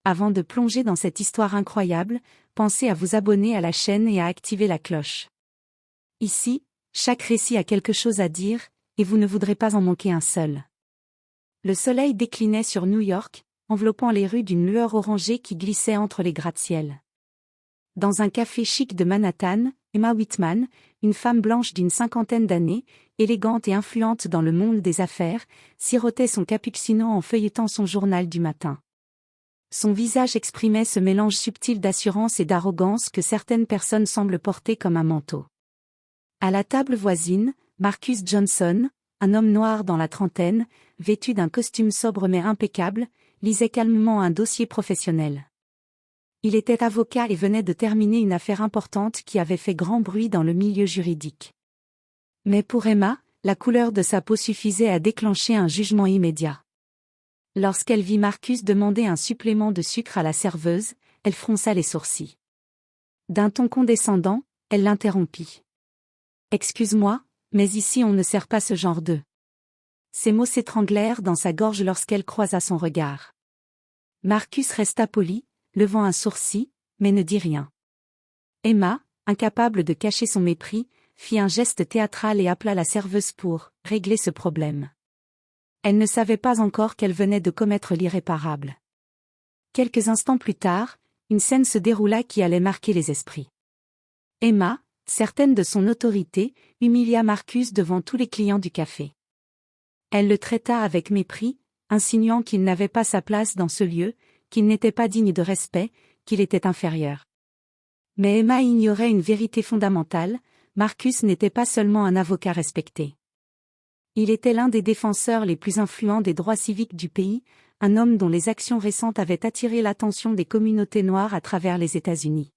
Avant de plonger dans cette histoire incroyable, pensez à vous abonner à la chaîne et à activer la cloche. Ici, chaque récit a quelque chose à dire, et vous ne voudrez pas en manquer un seul. Le soleil déclinait sur New York, enveloppant les rues d'une lueur orangée qui glissait entre les gratte-ciel. Dans un café chic de Manhattan, Emma Whitman, une femme blanche d'une cinquantaine d'années, élégante et influente dans le monde des affaires, sirotait son cappuccino en feuilletant son journal du matin. Son visage exprimait ce mélange subtil d'assurance et d'arrogance que certaines personnes semblent porter comme un manteau. À la table voisine, Marcus Johnson, un homme noir dans la trentaine, vêtu d'un costume sobre mais impeccable, lisait calmement un dossier professionnel. Il était avocat et venait de terminer une affaire importante qui avait fait grand bruit dans le milieu juridique. Mais pour Emma, la couleur de sa peau suffisait à déclencher un jugement immédiat. Lorsqu'elle vit Marcus demander un supplément de sucre à la serveuse, elle fronça les sourcils. D'un ton condescendant, elle l'interrompit. « Excuse-moi, mais ici on ne sert pas ce genre de... » Ces mots s'étranglèrent dans sa gorge lorsqu'elle croisa son regard. Marcus resta poli, levant un sourcil, mais ne dit rien. Emma, incapable de cacher son mépris, fit un geste théâtral et appela la serveuse pour régler ce problème. Elle ne savait pas encore qu'elle venait de commettre l'irréparable. Quelques instants plus tard, une scène se déroula qui allait marquer les esprits. Emma, certaine de son autorité, humilia Marcus devant tous les clients du café. Elle le traita avec mépris, insinuant qu'il n'avait pas sa place dans ce lieu, qu'il n'était pas digne de respect, qu'il était inférieur. Mais Emma ignorait une vérité fondamentale, Marcus n'était pas seulement un avocat respecté. Il était l'un des défenseurs les plus influents des droits civiques du pays, un homme dont les actions récentes avaient attiré l'attention des communautés noires à travers les États-Unis.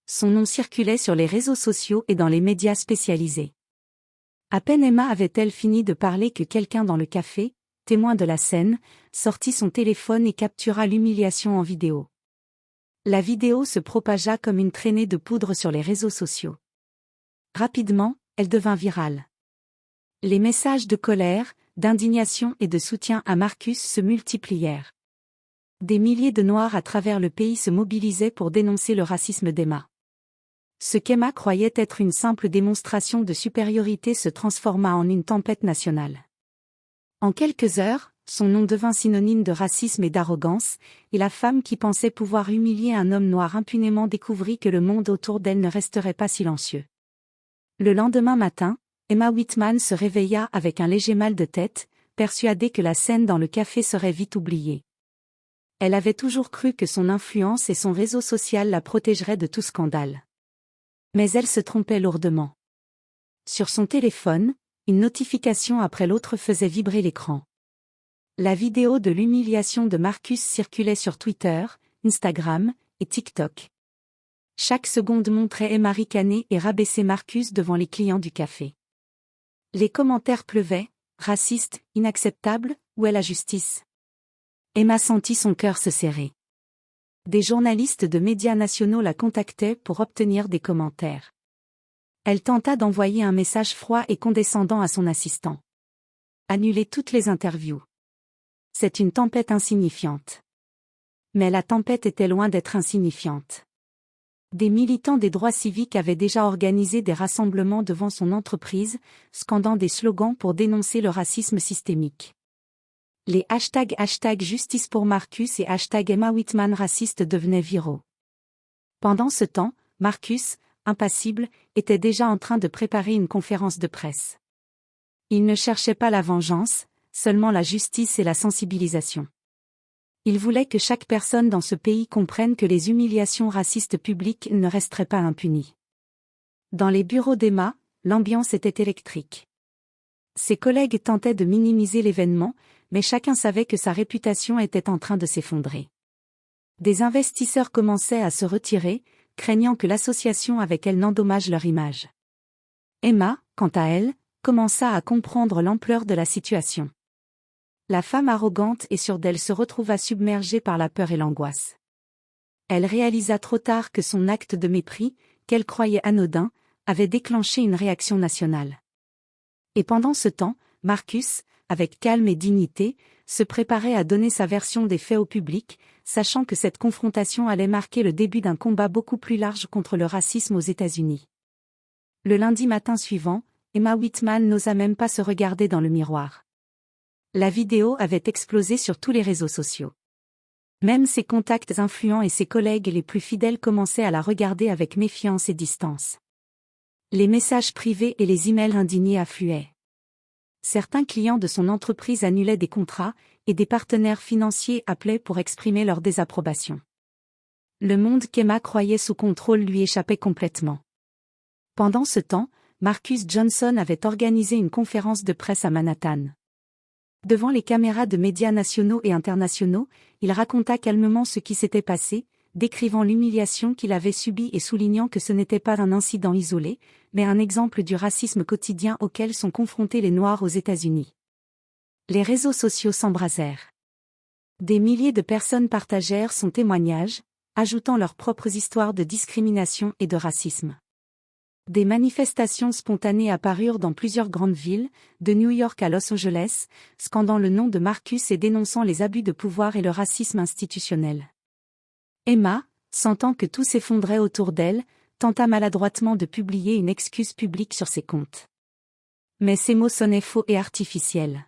Son nom circulait sur les réseaux sociaux et dans les médias spécialisés. À peine Emma avait-elle fini de parler que quelqu'un dans le café, témoin de la scène, sortit son téléphone et captura l'humiliation en vidéo. La vidéo se propagea comme une traînée de poudre sur les réseaux sociaux. Rapidement, elle devint virale. Les messages de colère, d'indignation et de soutien à Marcus se multiplièrent. Des milliers de Noirs à travers le pays se mobilisaient pour dénoncer le racisme d'Emma. Ce qu'Emma croyait être une simple démonstration de supériorité se transforma en une tempête nationale. En quelques heures, son nom devint synonyme de racisme et d'arrogance, et la femme qui pensait pouvoir humilier un homme noir impunément découvrit que le monde autour d'elle ne resterait pas silencieux. Le lendemain matin, Emma Whitman se réveilla avec un léger mal de tête, persuadée que la scène dans le café serait vite oubliée. Elle avait toujours cru que son influence et son réseau social la protégeraient de tout scandale. Mais elle se trompait lourdement. Sur son téléphone, une notification après l'autre faisait vibrer l'écran. La vidéo de l'humiliation de Marcus circulait sur Twitter, Instagram et TikTok. Chaque seconde montrait Emma ricaner et rabaisser Marcus devant les clients du café. Les commentaires pleuvaient, raciste, inacceptable, où est la justice? Emma sentit son cœur se serrer. Des journalistes de médias nationaux la contactaient pour obtenir des commentaires. Elle tenta d'envoyer un message froid et condescendant à son assistant. Annuler toutes les interviews. C'est une tempête insignifiante. Mais la tempête était loin d'être insignifiante. Des militants des droits civiques avaient déjà organisé des rassemblements devant son entreprise, scandant des slogans pour dénoncer le racisme systémique. Les #, justice pour Marcus et #Emma Whitman raciste devenaient viraux. Pendant ce temps, Marcus, impassible, était déjà en train de préparer une conférence de presse. Il ne cherchait pas la vengeance, seulement la justice et la sensibilisation. Il voulait que chaque personne dans ce pays comprenne que les humiliations racistes publiques ne resteraient pas impunies. Dans les bureaux d'Emma, l'ambiance était électrique. Ses collègues tentaient de minimiser l'événement, mais chacun savait que sa réputation était en train de s'effondrer. Des investisseurs commençaient à se retirer, craignant que l'association avec elle n'endommage leur image. Emma, quant à elle, commença à comprendre l'ampleur de la situation. La femme arrogante et sûre d'elle se retrouva submergée par la peur et l'angoisse. Elle réalisa trop tard que son acte de mépris, qu'elle croyait anodin, avait déclenché une réaction nationale. Et pendant ce temps, Marcus, avec calme et dignité, se préparait à donner sa version des faits au public, sachant que cette confrontation allait marquer le début d'un combat beaucoup plus large contre le racisme aux États-Unis. Le lundi matin suivant, Emma Whitman n'osa même pas se regarder dans le miroir. La vidéo avait explosé sur tous les réseaux sociaux. Même ses contacts influents et ses collègues les plus fidèles commençaient à la regarder avec méfiance et distance. Les messages privés et les emails indignés affluaient. Certains clients de son entreprise annulaient des contrats, et des partenaires financiers appelaient pour exprimer leur désapprobation. Le monde qu'Emma croyait sous contrôle lui échappait complètement. Pendant ce temps, Marcus Johnson avait organisé une conférence de presse à Manhattan. Devant les caméras de médias nationaux et internationaux, il raconta calmement ce qui s'était passé, décrivant l'humiliation qu'il avait subie et soulignant que ce n'était pas un incident isolé, mais un exemple du racisme quotidien auquel sont confrontés les Noirs aux États-Unis. Les réseaux sociaux s'embrasèrent. Des milliers de personnes partagèrent son témoignage, ajoutant leurs propres histoires de discrimination et de racisme. Des manifestations spontanées apparurent dans plusieurs grandes villes, de New York à Los Angeles, scandant le nom de Marcus et dénonçant les abus de pouvoir et le racisme institutionnel. Emma, sentant que tout s'effondrait autour d'elle, tenta maladroitement de publier une excuse publique sur ses comptes. Mais ces mots sonnaient faux et artificiels.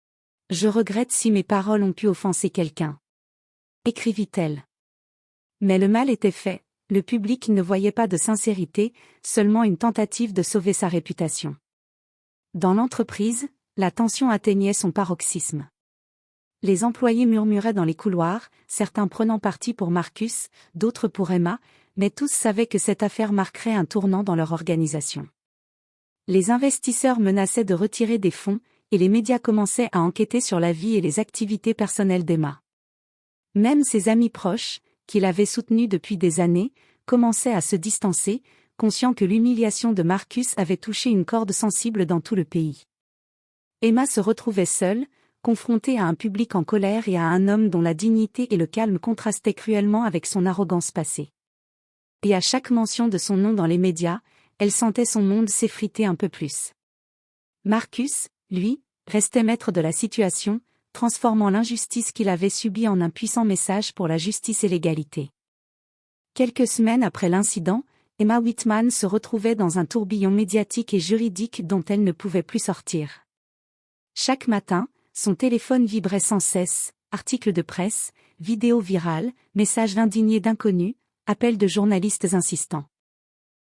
« Je regrette si mes paroles ont pu offenser quelqu'un. » écrivit-elle. Mais le mal était fait, le public ne voyait pas de sincérité, seulement une tentative de sauver sa réputation. Dans l'entreprise, la tension atteignait son paroxysme. Les employés murmuraient dans les couloirs, certains prenant parti pour Marcus, d'autres pour Emma, mais tous savaient que cette affaire marquerait un tournant dans leur organisation. Les investisseurs menaçaient de retirer des fonds, et les médias commençaient à enquêter sur la vie et les activités personnelles d'Emma. Même ses amis proches, qui l'avaient soutenue depuis des années, commençaient à se distancer, conscients que l'humiliation de Marcus avait touché une corde sensible dans tout le pays. Emma se retrouvait seule, confrontée à un public en colère et à un homme dont la dignité et le calme contrastaient cruellement avec son arrogance passée. Et à chaque mention de son nom dans les médias, elle sentait son monde s'effriter un peu plus. Marcus, lui, restait maître de la situation, transformant l'injustice qu'il avait subie en un puissant message pour la justice et l'égalité. Quelques semaines après l'incident, Emma Whitman se retrouvait dans un tourbillon médiatique et juridique dont elle ne pouvait plus sortir. Chaque matin, son téléphone vibrait sans cesse, articles de presse, vidéos virales, messages indignés d'inconnus, appels de journalistes insistants.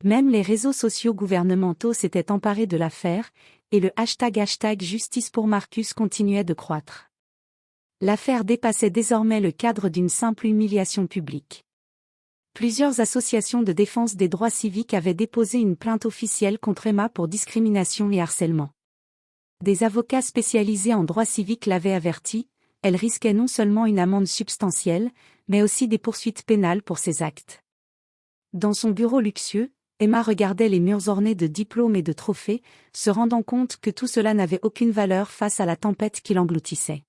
Même les réseaux sociaux gouvernementaux s'étaient emparés de l'affaire, et le #, Justice pour Marcus continuait de croître. L'affaire dépassait désormais le cadre d'une simple humiliation publique. Plusieurs associations de défense des droits civiques avaient déposé une plainte officielle contre Emma pour discrimination et harcèlement. Des avocats spécialisés en droit civique l'avaient averti, elle risquait non seulement une amende substantielle, mais aussi des poursuites pénales pour ses actes. Dans son bureau luxueux, Emma regardait les murs ornés de diplômes et de trophées, se rendant compte que tout cela n'avait aucune valeur face à la tempête qui l'engloutissait.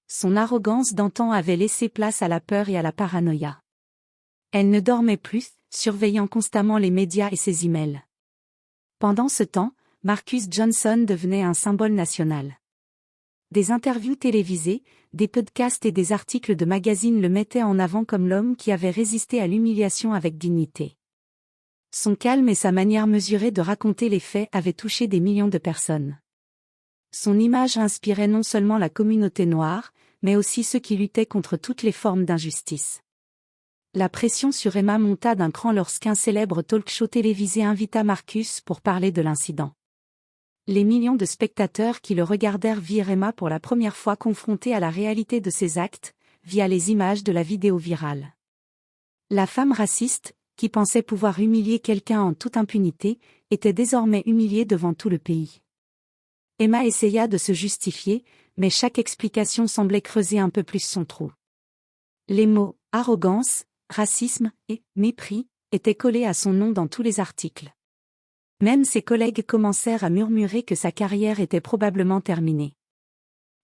Son arrogance d'antan avait laissé place à la peur et à la paranoïa. Elle ne dormait plus, surveillant constamment les médias et ses emails. Pendant ce temps, Marcus Johnson devenait un symbole national. Des interviews télévisées, des podcasts et des articles de magazines le mettaient en avant comme l'homme qui avait résisté à l'humiliation avec dignité. Son calme et sa manière mesurée de raconter les faits avaient touché des millions de personnes. Son image inspirait non seulement la communauté noire, mais aussi ceux qui luttaient contre toutes les formes d'injustice. La pression sur Emma monta d'un cran lorsqu'un célèbre talk-show télévisé invita Marcus pour parler de l'incident. Les millions de spectateurs qui le regardèrent virent Emma pour la première fois confrontée à la réalité de ses actes, via les images de la vidéo virale. La femme raciste, qui pensait pouvoir humilier quelqu'un en toute impunité, était désormais humiliée devant tout le pays. Emma essaya de se justifier, mais chaque explication semblait creuser un peu plus son trou. Les mots « arrogance », « racisme » et « mépris » étaient collés à son nom dans tous les articles. Même ses collègues commencèrent à murmurer que sa carrière était probablement terminée.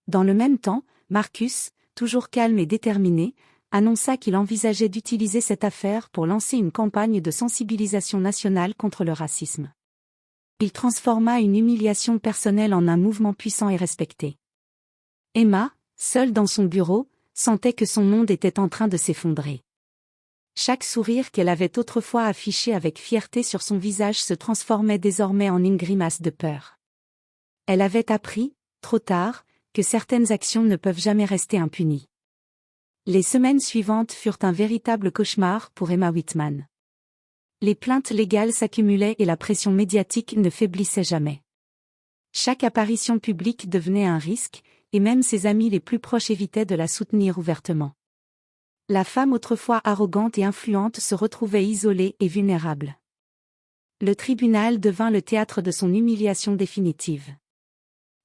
Dans le même temps, Marcus, toujours calme et déterminé, annonça qu'il envisageait d'utiliser cette affaire pour lancer une campagne de sensibilisation nationale contre le racisme. Il transforma une humiliation personnelle en un mouvement puissant et respecté. Emma, seule dans son bureau, sentait que son monde était en train de s'effondrer. Chaque sourire qu'elle avait autrefois affiché avec fierté sur son visage se transformait désormais en une grimace de peur. Elle avait appris, trop tard, que certaines actions ne peuvent jamais rester impunies. Les semaines suivantes furent un véritable cauchemar pour Emma Whitman. Les plaintes légales s'accumulaient et la pression médiatique ne faiblissait jamais. Chaque apparition publique devenait un risque, et même ses amis les plus proches évitaient de la soutenir ouvertement. La femme autrefois arrogante et influente se retrouvait isolée et vulnérable. Le tribunal devint le théâtre de son humiliation définitive.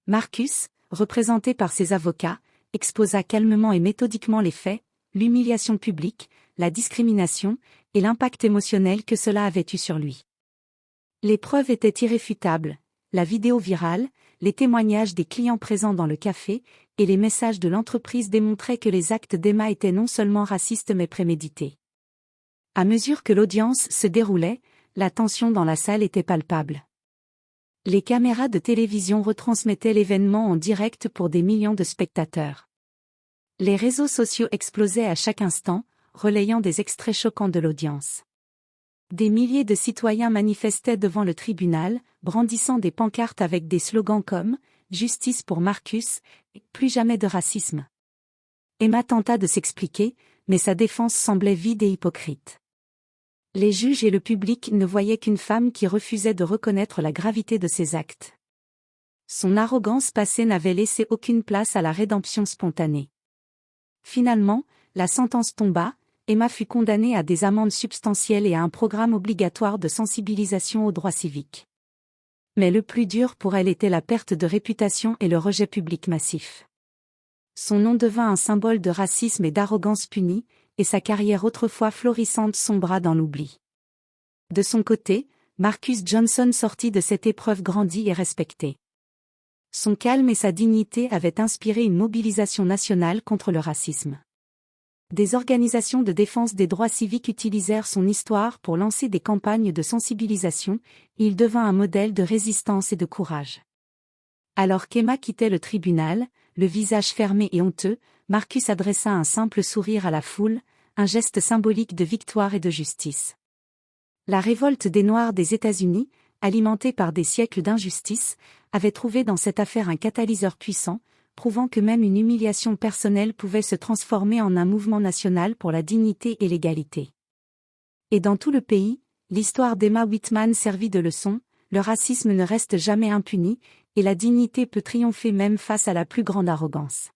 Marcus, représenté par ses avocats, exposa calmement et méthodiquement les faits, l'humiliation publique, la discrimination, et l'impact émotionnel que cela avait eu sur lui. Les preuves étaient irréfutables, la vidéo virale, les témoignages des clients présents dans le café, et les messages de l'entreprise démontraient que les actes d'Emma étaient non seulement racistes mais prémédités. À mesure que l'audience se déroulait, la tension dans la salle était palpable. Les caméras de télévision retransmettaient l'événement en direct pour des millions de spectateurs. Les réseaux sociaux explosaient à chaque instant, relayant des extraits choquants de l'audience. Des milliers de citoyens manifestaient devant le tribunal, brandissant des pancartes avec des slogans comme « Justice pour Marcus » et « Plus jamais de racisme ». Emma tenta de s'expliquer, mais sa défense semblait vide et hypocrite. Les juges et le public ne voyaient qu'une femme qui refusait de reconnaître la gravité de ses actes. Son arrogance passée n'avait laissé aucune place à la rédemption spontanée. Finalement, la sentence tomba, Emma fut condamnée à des amendes substantielles et à un programme obligatoire de sensibilisation aux droits civiques. Mais le plus dur pour elle était la perte de réputation et le rejet public massif. Son nom devint un symbole de racisme et d'arrogance punie, et sa carrière autrefois florissante sombra dans l'oubli. De son côté, Marcus Johnson sortit de cette épreuve grandi et respecté. Son calme et sa dignité avaient inspiré une mobilisation nationale contre le racisme. Des organisations de défense des droits civiques utilisèrent son histoire pour lancer des campagnes de sensibilisation, et il devint un modèle de résistance et de courage. Alors qu'Emma quittait le tribunal, le visage fermé et honteux, Marcus adressa un simple sourire à la foule, un geste symbolique de victoire et de justice. La révolte des Noirs des États-Unis, alimentée par des siècles d'injustice, avait trouvé dans cette affaire un catalyseur puissant, prouvant que même une humiliation personnelle pouvait se transformer en un mouvement national pour la dignité et l'égalité. Et dans tout le pays, l'histoire d'Emma Whitman servit de leçon, le racisme ne reste jamais impuni, et la dignité peut triompher même face à la plus grande arrogance.